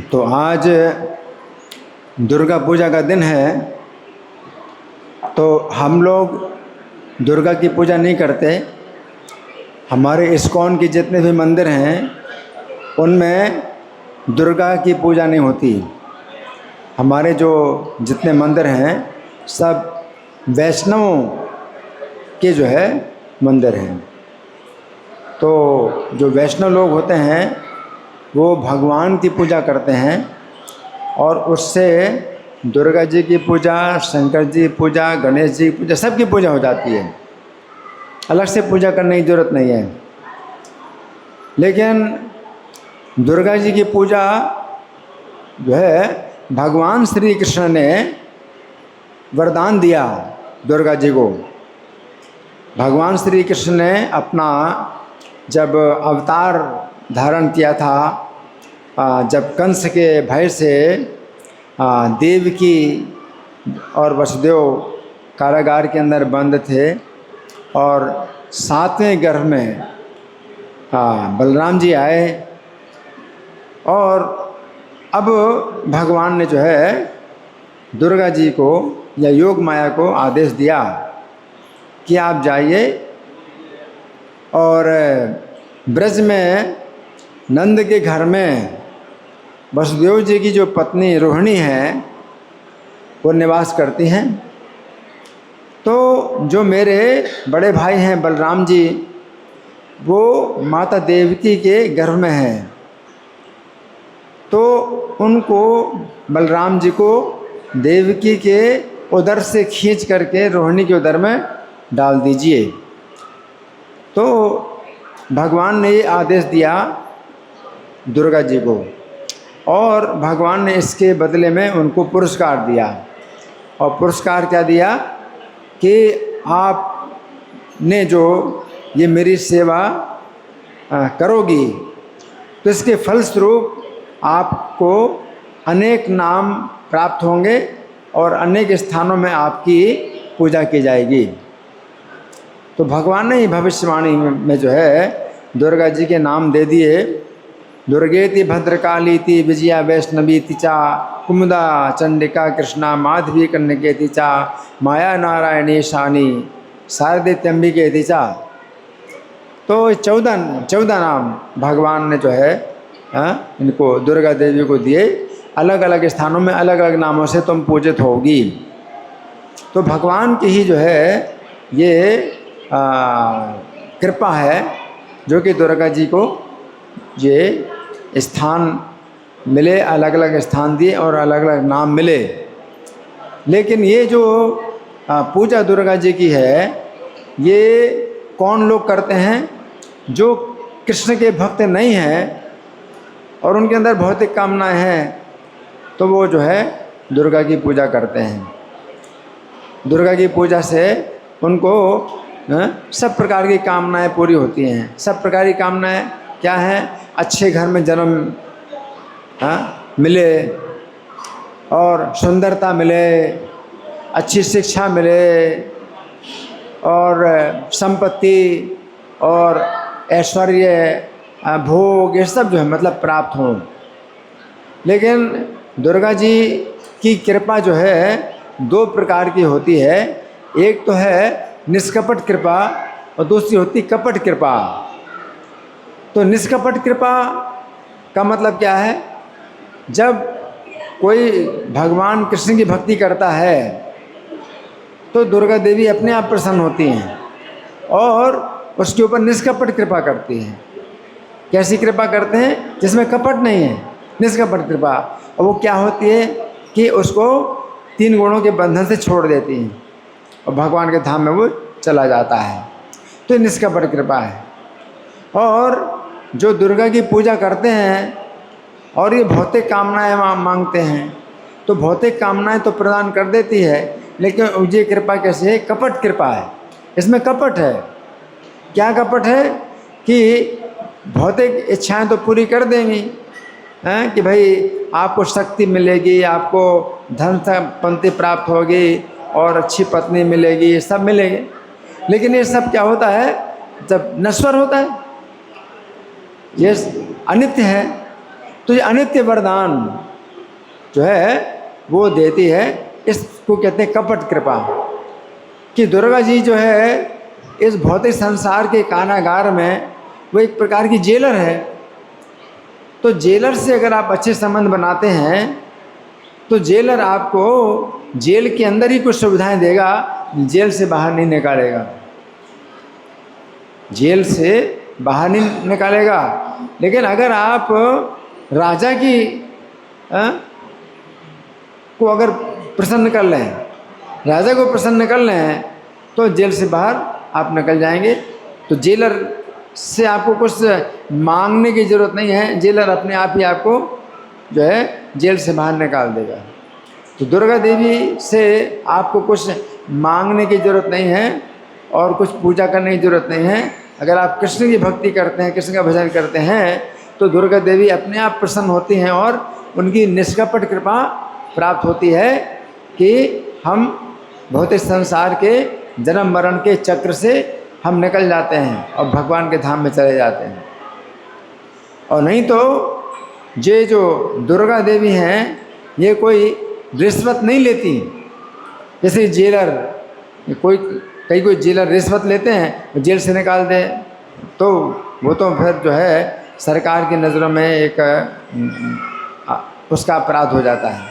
तो आज दुर्गा पूजा का दिन है। तो हम लोग दुर्गा की पूजा नहीं करते। हमारे इस्कॉन के जितने भी मंदिर हैं उनमें दुर्गा की पूजा नहीं होती। हमारे जो जितने मंदिर हैं सब वैष्णवों के जो है मंदिर हैं। तो जो वैष्णव लोग होते हैं वो भगवान की पूजा करते हैं और उससे दुर्गा जी की पूजा, शंकर जी की पूजा, गणेश जी की पूजा, सबकी पूजा हो जाती है। अलग से पूजा करने की ज़रूरत नहीं है। लेकिन दुर्गा जी की पूजा जो है भगवान श्री कृष्ण ने वरदान दिया दुर्गा जी को। भगवान श्री कृष्ण ने अपना जब अवतार धारण किया था, जब कंस के भय से देवकी और वसुदेव कारागार के अंदर बंद थे और 7वें गर्भ में बलराम जी आए और अब भगवान ने जो है दुर्गा जी को या योग माया को आदेश दिया कि आप जाइए और ब्रज में नंद के घर में वसुदेव जी की जो पत्नी रोहिणी है वो निवास करती हैं। तो जो मेरे बड़े भाई हैं बलराम जी वो माता देवकी के गर्भ में हैं। तो उनको बलराम जी को देवकी के उदर से खींच करके रोहिणी के उदर में डाल दीजिए। तो भगवान ने ये आदेश दिया दुर्गा जी को और भगवान ने इसके बदले में उनको पुरस्कार दिया। और पुरस्कार क्या दिया कि आपने जो ये मेरी सेवा करोगी तो इसके फलस्वरूप आपको अनेक नाम प्राप्त होंगे और अनेक स्थानों में आपकी पूजा की जाएगी। तो भगवान ने भविष्यवाणी में जो है दुर्गा जी के नाम दे दिए। दुर्गेति भद्रकालीति विजया वैष्णवीति चा कुमुदा चंडिका कृष्णा माधवी कन्यकेति चा माया नारायणी शानी शारदेत्यंबिकेति चा। तो 14 नाम भगवान ने जो है इनको दुर्गा देवी को दिए। अलग अलग स्थानों में अलग अलग नामों से तुम पूजित होगी। तो भगवान की ही जो है ये कृपा है जो कि दुर्गा जी को ये स्थान मिले, अलग अलग स्थान दिए और अलग अलग नाम मिले। लेकिन ये जो पूजा दुर्गा जी की है ये कौन लोग करते हैं? जो कृष्ण के भक्त नहीं हैं और उनके अंदर भौतिक कामनाएं हैं तो वो जो है दुर्गा की पूजा करते हैं। दुर्गा की पूजा से उनको सब प्रकार की कामनाएं पूरी होती हैं। सब प्रकार की कामनाएं क्या हैं? अच्छे घर में जन्म मिले और सुंदरता मिले, अच्छी शिक्षा मिले और संपत्ति और ऐश्वर्य भोग ये सब जो है मतलब प्राप्त हो। लेकिन दुर्गा जी की कृपा जो है 2 प्रकार की होती है। एक तो है निष्कपट कृपा और दूसरी होती कपट कृपा। तो निष्कपट कृपा का मतलब क्या है? जब कोई भगवान कृष्ण की भक्ति करता है तो दुर्गा देवी अपने आप प्रसन्न होती हैं और उसके ऊपर निष्कपट कृपा करती हैं। कैसी कृपा करते हैं? जिसमें कपट नहीं है, निष्कपट कृपा। और वो क्या होती है कि उसको 3 गुणों के बंधन से छोड़ देती हैं और भगवान के धाम में वो चला जाता है। तो निष्कपट कृपा है। और जो दुर्गा की पूजा करते हैं और ये भौतिक कामनाएं मांगते हैं तो भौतिक कामनाएं तो प्रदान कर देती है, लेकिन ये कृपा कैसी है? कपट कृपा है। इसमें कपट है। क्या कपट है? कि भौतिक इच्छाएं तो पूरी कर देंगी हैं कि भाई आपको शक्ति मिलेगी, आपको धन संपत्ति प्राप्त होगी और अच्छी पत्नी मिलेगी, ये सब मिलेंगे। लेकिन ये सब क्या होता है? जब नश्वर होता है, ये अनित्य है। तो ये अनित्य वरदान जो है वो देती है। इसको कहते हैं कपट कृपा, कि दुर्गा जी जो है इस भौतिक संसार के कारागार में वो एक प्रकार की जेलर है। तो जेलर से अगर आप अच्छे संबंध बनाते हैं तो जेलर आपको जेल के अंदर ही कुछ सुविधाएं देगा, जेल से बाहर नहीं निकालेगा, जेल से बाहर नहीं निकालेगा। लेकिन अगर आप राजा की को अगर प्रसन्न कर लें, राजा को प्रसन्न कर लें, तो जेल से बाहर आप निकल जाएंगे। तो जेलर से आपको कुछ मांगने की ज़रूरत नहीं है, जेलर अपने आप ही आपको जो है जेल से बाहर निकाल देगा। तो दुर्गा देवी से आपको कुछ मांगने की ज़रूरत नहीं है और कुछ पूजा करने की ज़रूरत नहीं है। अगर आप कृष्ण की भक्ति करते हैं, कृष्ण का भजन करते हैं, तो दुर्गा देवी अपने आप प्रसन्न होती हैं और उनकी निष्कपट कृपा प्राप्त होती है कि हम भौतिक संसार के जन्म मरण के चक्र से हम निकल जाते हैं और भगवान के धाम में चले जाते हैं। और नहीं तो ये जो दुर्गा देवी हैं ये कोई रिश्वत नहीं लेती। जैसे जेलर, कोई जेलर रिश्वत लेते हैं, जेल से निकाल दे, तो वो तो फिर जो है सरकार की नज़रों में एक उसका अपराध हो जाता है।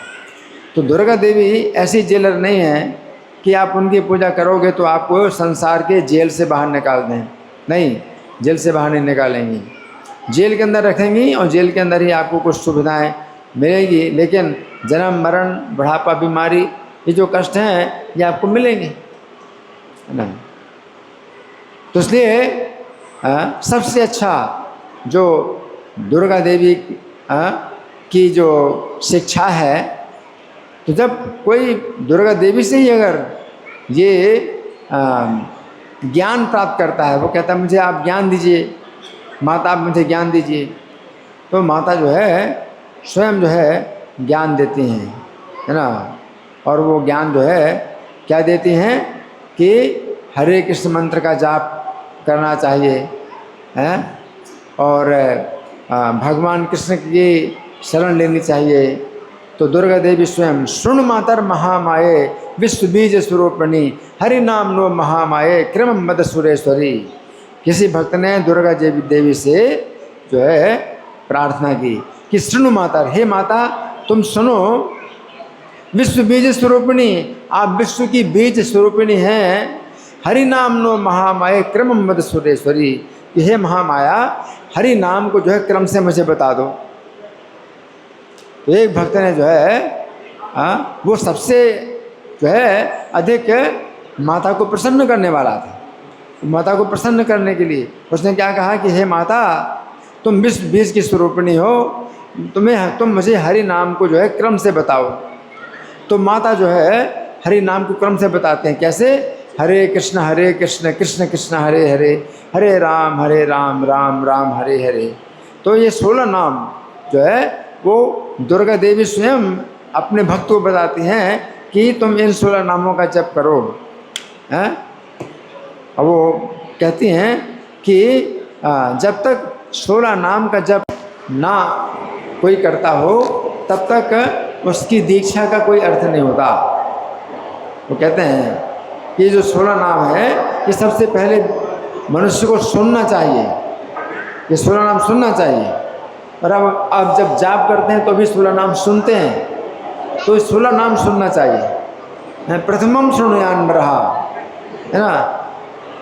तो दुर्गा देवी ऐसी जेलर नहीं है कि आप उनकी पूजा करोगे तो आपको संसार के जेल से बाहर निकाल दें। नहीं, जेल से बाहर नहीं निकालेंगी, जेल के अंदर रखेंगी और जेल के अंदर ही आपको कुछ सुविधाएं मिलेगी। लेकिन जन्म मरण बुढ़ापा बीमारी ये जो कष्ट हैं ये आपको मिलेंगे, है ना। तो इसलिए सबसे अच्छा जो दुर्गा देवी की जो शिक्षा है, तो जब कोई दुर्गा देवी से ही अगर ये ज्ञान प्राप्त करता है, वो कहता है मुझे आप ज्ञान दीजिए, माता आप मुझे ज्ञान दीजिए, तो माता जो है स्वयं जो है ज्ञान देती हैं, है ना। और वो ज्ञान जो है क्या देती हैं कि हरे कृष्ण मंत्र का जाप करना चाहिए, हैं, और भगवान कृष्ण की शरण लेनी चाहिए। तो दुर्गा देवी स्वयं शृणु मातर महामाये विश्व बीज स्वरूपिणी हरि नाम नो महामाये क्रम मद सुरेश्वरी। किसी भक्त ने दुर्गा देवी से जो है प्रार्थना की कि शृणु मातर, हे माता तुम सुनो, विश्व बीज स्वरूपिणी, आप विश्व की बीज स्वरूपिणी हैं। हरि नाम नो महामाये क्रम मद सुरेश्वरी, कि हे महामाया हरि नाम को जो है क्रम से मुझे बता दो। तो एक भक्त ने जो है वो सबसे जो है अधिक माता को प्रसन्न करने वाला था। माता को प्रसन्न करने के लिए उसने क्या कहा कि हे माता तुम विश्व बीज की स्वरूपिणी हो, तुम मुझे हरि नाम को जो है क्रम से बताओ। तो माता जो है हरि नाम को क्रम से बताते हैं। कैसे? हरे कृष्ण कृष्ण कृष्ण हरे हरे, हरे राम राम राम हरे हरे। तो ये 16 नाम जो है वो दुर्गा देवी स्वयं अपने भक्त को बताती हैं कि तुम इन 16 नामों का जप करो, हैं। और वो कहती हैं कि जब तक 16 नाम का जप ना कोई करता हो तब तक उसकी दीक्षा का कोई अर्थ नहीं होता। वो कहते हैं कि जो 16 नाम है ये सबसे पहले मनुष्य को सुनना चाहिए, ये 16 नाम सुनना चाहिए। और अब जब जाप करते हैं तो भी 16 नाम सुनते हैं, तो 16 नाम सुनना चाहिए। प्रथमम शृणुयान रहा, है ना।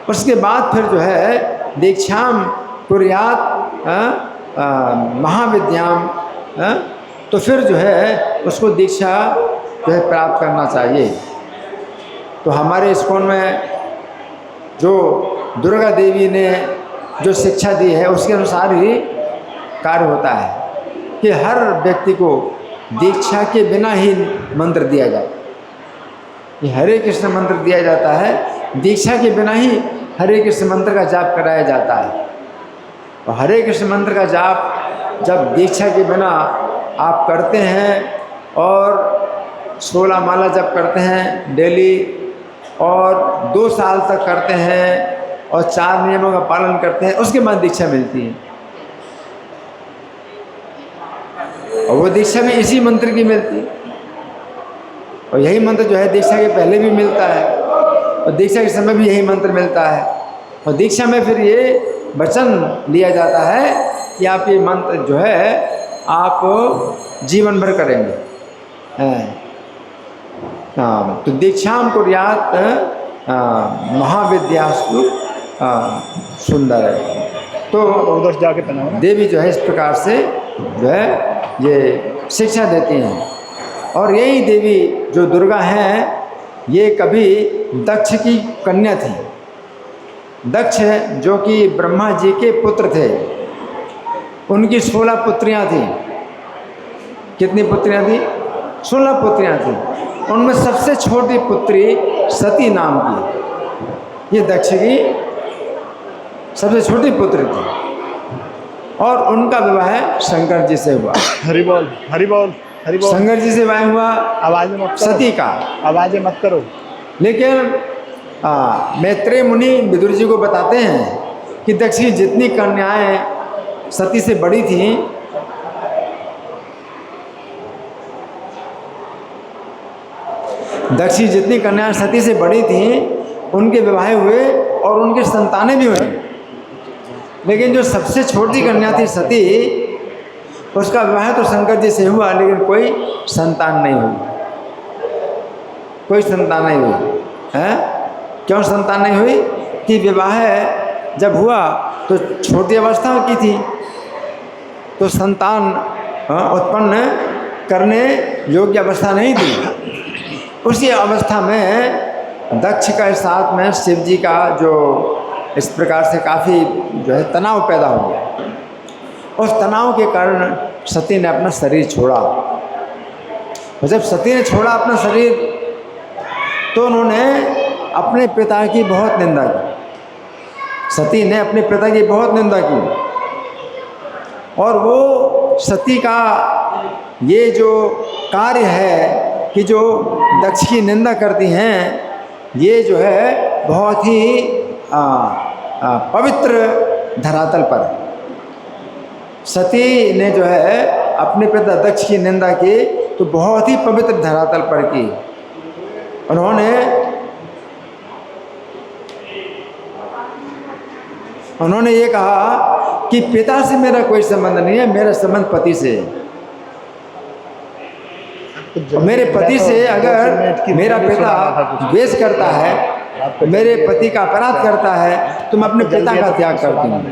उसके बाद फिर जो है दीक्षाम कुर्यात महाविद्याम, तो फिर जो है उसको दीक्षा जो है प्राप्त करना चाहिए। तो हमारे इस्कॉन में जो दुर्गा देवी ने जो शिक्षा दी है उसके अनुसार ही कार्य होता है कि हर व्यक्ति को दीक्षा के बिना ही मंत्र दिया जाए। ये हरे कृष्ण मंत्र दिया जाता है, दीक्षा के बिना ही हरे कृष्ण मंत्र का जाप कराया जाता है। और हरे कृष्ण मंत्र का जाप जब दीक्षा के बिना आप करते हैं और 16 माला जप करते हैं डेली और 2 साल तक करते हैं और 4 नियमों का पालन करते हैं, उसके बाद दीक्षा मिलती है। और वो दीक्षा भी इसी मंत्र की मिलती है। और यही मंत्र जो है दीक्षा के पहले भी मिलता है और दीक्षा के समय भी यही मंत्र मिलता है। और दीक्षा में फिर ये वचन लिया जाता है कि आप ये मंत्र जो है आप जीवन भर करेंगे। हाँ, तो दीक्षाम कुर्यात महाविद्यास्तु सुंदर है। तो उधर जाके पहना देवी जो है इस प्रकार से जो है ये शिक्षा देती हैं। और यही देवी जो दुर्गा हैं ये कभी दक्ष की कन्या थी। दक्ष जो कि ब्रह्मा जी के पुत्र थे, उनकी 16 पुत्रियां थी। कितनी पुत्रियां थी? 16 पुत्रियां थी। उनमें सबसे छोटी पुत्री सती नाम की, ये दक्ष की सबसे छोटी पुत्री थी। और उनका विवाह शंकर जी से हुआ। हरि बोल हरि बोल हरि बोल। शंकर जी से विवाह हुआ आवाज़ मत करो, सती का। आवाज़ें मत करो। लेकिन मैत्रेय मुनि विदुर जी को बताते हैं कि दक्ष की जितनी कन्याएं सती से बड़ी थीं, दक्ष की जितनी कन्याएं सती से बड़ी थीं उनके विवाह हुए और उनके संतानें भी हुई। लेकिन जो सबसे छोटी कन्या थी सती, उसका विवाह तो शंकर जी से हुआ लेकिन कोई संतान नहीं हुई। कोई संतान नहीं हुई है। क्यों संतान नहीं हुई? कि विवाह जब हुआ तो छोटी अवस्था की थी, तो संतान उत्पन्न करने योग्य अवस्था नहीं थी। उसी अवस्था में दक्ष के साथ में शिव जी का जो इस प्रकार से काफ़ी जो है तनाव पैदा हो गया। उस तनाव के कारण सती ने अपना शरीर छोड़ा। और जब सती ने छोड़ा अपना शरीर तो उन्होंने अपने पिता की बहुत निंदा की। सती ने अपने पिता की बहुत निंदा की। और वो सती का ये जो कार्य है कि जो दक्ष की निंदा करती हैं, ये जो है बहुत ही पवित्र धरातल पर सती ने जो है अपने पिता दक्ष की निंदा की तो बहुत ही पवित्र धरातल पर की। उन्होंने ये कहा कि पिता से मेरा कोई संबंध नहीं है, मेरा संबंध पति से है। मेरे पति से अगर मेरा पिता द्वेष करता है, मेरे पति का अपराध करता है, तो मैं अपने पिता का त्याग करती हूँ।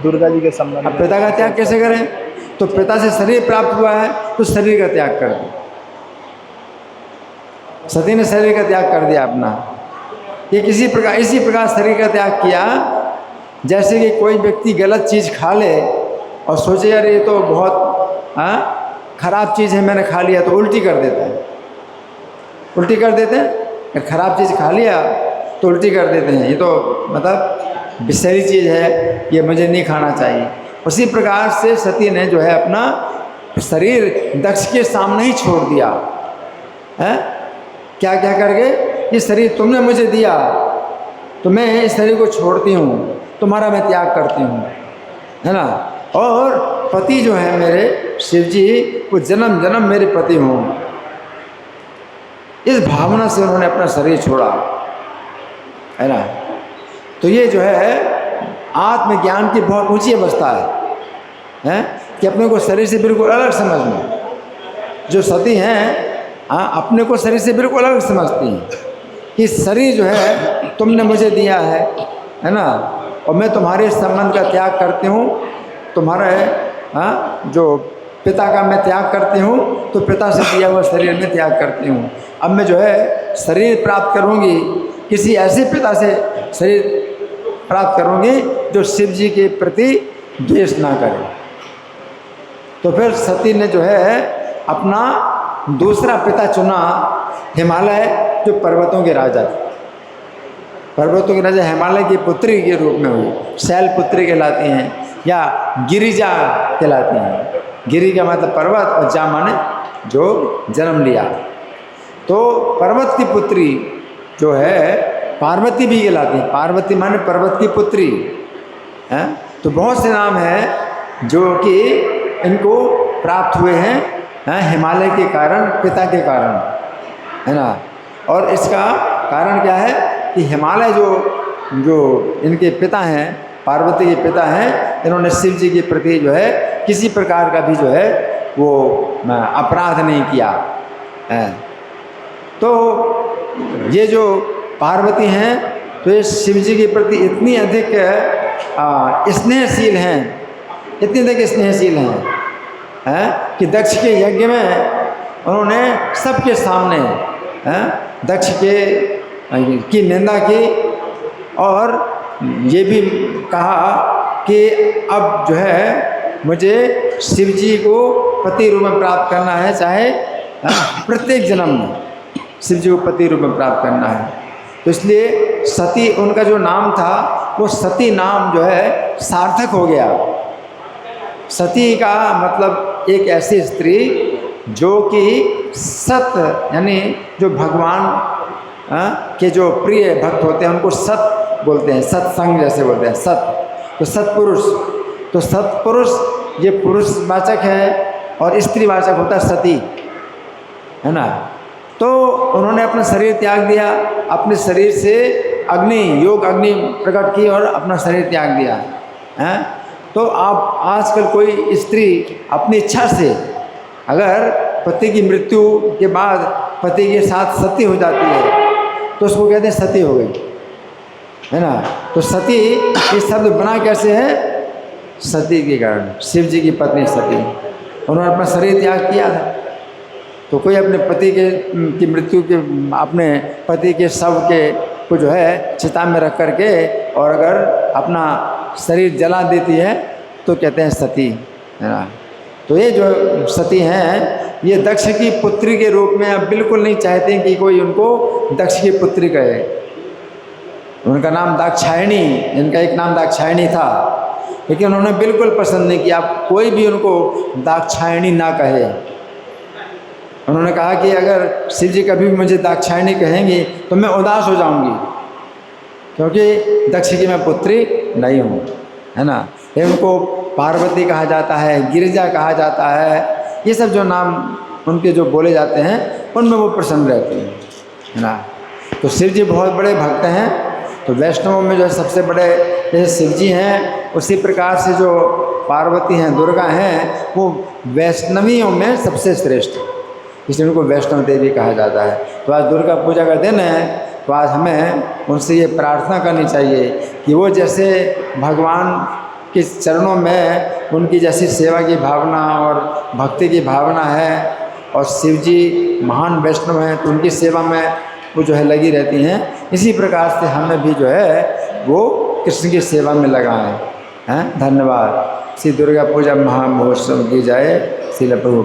दुर्गा जी के संबंध। अब पिता का त्याग कैसे करें? तो पिता से शरीर प्राप्त हुआ है तो शरीर का त्याग कर दो। सती ने शरीर का त्याग कर दिया अपना। ये इसी प्रकार शरीर का त्याग किया जैसे कि कोई व्यक्ति गलत चीज़ खा ले और सोचे यार ये तो बहुत खराब चीज़ है, मैंने खा लिया, तो उल्टी कर देता है। उल्टी कर देते हैं, खराब चीज़ खा लिया तो उल्टी कर देते हैं, ये तो मतलब विषैली चीज़ है, ये मुझे नहीं खाना चाहिए। उसी प्रकार से सती ने जो है अपना शरीर दक्ष के सामने ही छोड़ दिया है। क्या क्या करके? ये शरीर तुमने मुझे दिया तो मैं इस शरीर को छोड़ती हूँ, तुम्हारा मैं त्याग करती हूँ, है ना। और पति जो है मेरे शिव जी, वो जन्म जन्म मेरे पति हों। इस भावना से उन्होंने अपना शरीर छोड़ा, है ना। तो ये जो है आत्मज्ञान की बहुत ऊंची अवस्था है कि अपने को शरीर से बिल्कुल अलग समझना। जो सती हैं अपने को शरीर से बिल्कुल अलग समझती हैं कि शरीर जो है तुमने मुझे दिया है ना, और मैं तुम्हारे संबंध का त्याग करती हूँ, तुम्हारा जो पिता का मैं त्याग करती हूँ, तो पिता से दिया हुआ शरीर में त्याग करती हूँ। अब मैं जो है शरीर प्राप्त करूँगी, किसी ऐसे पिता से शरीर प्राप्त करूँगी जो शिव जी के प्रति द्वेष ना करे। तो फिर सती ने जो है अपना दूसरा पिता चुना, हिमालय, जो पर्वतों के राजा थे। पर्वतों के राजा हिमालय की पुत्री के रूप में हुई, शैलपुत्री कहलाती हैं या गिरिजा कहलाती हैं। गिरि का मतलब पर्वत और जा माने जो जन्म लिया। तो पर्वत की पुत्री जो है पार्वती भी कहलाती है। पार्वती माने पर्वत की पुत्री है। तो बहुत से नाम हैं जो कि इनको प्राप्त हुए हैं, हिमालय के कारण, पिता के कारण, है ना। और इसका कारण क्या है कि हिमालय जो इनके पिता हैं, पार्वती के पिता हैं, इन्होंने शिव जी के प्रति जो है किसी प्रकार का भी जो है वो अपराध नहीं किया है। तो ये जो पार्वती हैं तो ये शिव जी के प्रति इतनी अधिक स्नेहशील हैं, इतनी अधिक स्नेहशील हैं कि दक्ष के यज्ञ में उन्होंने सबके सामने दक्ष की निंदा की और ये भी कहा कि अब जो है मुझे शिव जी को पति रूप में प्राप्त करना है, चाहे प्रत्येक जन्म में शिव जी को पति रूप में प्राप्त करना है। तो इसलिए सती उनका जो नाम था वो सती नाम जो है सार्थक हो गया। सती का मतलब एक ऐसी स्त्री जो कि सत, यानी जो भगवान के जो प्रिय भक्त होते हैं उनको सत बोलते हैं, सत्संग जैसे बोलते हैं, सत। तो सत्पुरुष, तो सत्पुरुष ये पुरुषवाचक है और स्त्रीवाचक होता है सती, है ना। तो उन्होंने अपना शरीर त्याग दिया, अपने शरीर से अग्नि, योग अग्नि प्रकट की और अपना शरीर त्याग दिया है। तो आप आजकल कोई स्त्री अपनी इच्छा से अगर पति की मृत्यु के बाद पति के साथ सती हो जाती है तो उसको कहते हैं सती हो गई, है ना। तो सती ये शब्द बना कैसे है? सती के कारण, शिव जी की पत्नी सती, उन्होंने अपना शरीर त्याग किया था। तो कोई अपने पति की मृत्यु के, अपने पति के शव के को जो है चिता में रख करके और अगर अपना शरीर जला देती है तो कहते हैं सती, है ना। तो ये जो सती हैं ये दक्ष की पुत्री के रूप में अब बिल्कुल नहीं चाहते कि कोई उनको दक्ष की पुत्री कहे। उनका नाम दाक्षायणी, इनका एक नाम दाक्षायणी था, लेकिन उन्होंने बिल्कुल पसंद नहीं किया कोई भी उनको दाक्षायणी ना कहे। उन्होंने कहा कि अगर शिव जी कभी भी मुझे दाक्षायणी कहेंगी तो मैं उदास हो जाऊंगी, क्योंकि दक्ष की मैं पुत्री नहीं हूँ, है ना। ये उनको पार्वती कहा जाता है, गिरिजा कहा जाता है, ये सब जो नाम उनके जो बोले जाते हैं उनमें वो प्रसन्न रहती हैं, है ना। तो शिव जी बहुत बड़े भक्त हैं। तो वैष्णवों में जो सबसे बड़े जैसे शिव जी हैं, उसी प्रकार से जो पार्वती हैं, दुर्गा हैं, वो वैष्णवियों में सबसे श्रेष्ठ, इसलिए उनको वैष्णव देवी कहा जाता है। तो आज दुर्गा पूजा का दिन है, तो आज हमें उनसे ये प्रार्थना करनी चाहिए कि वो जैसे भगवान के चरणों में उनकी जैसी सेवा की भावना और भक्ति की भावना है और शिव जी महान वैष्णव हैं तो उनकी सेवा में वो जो है लगी रहती हैं, इसी प्रकार से हमें भी जो है वो कृष्ण की सेवा में लगाएं। हैं, धन्यवाद। श्री दुर्गा पूजा महामहोत्सव की जाए। श्रील प्रभु।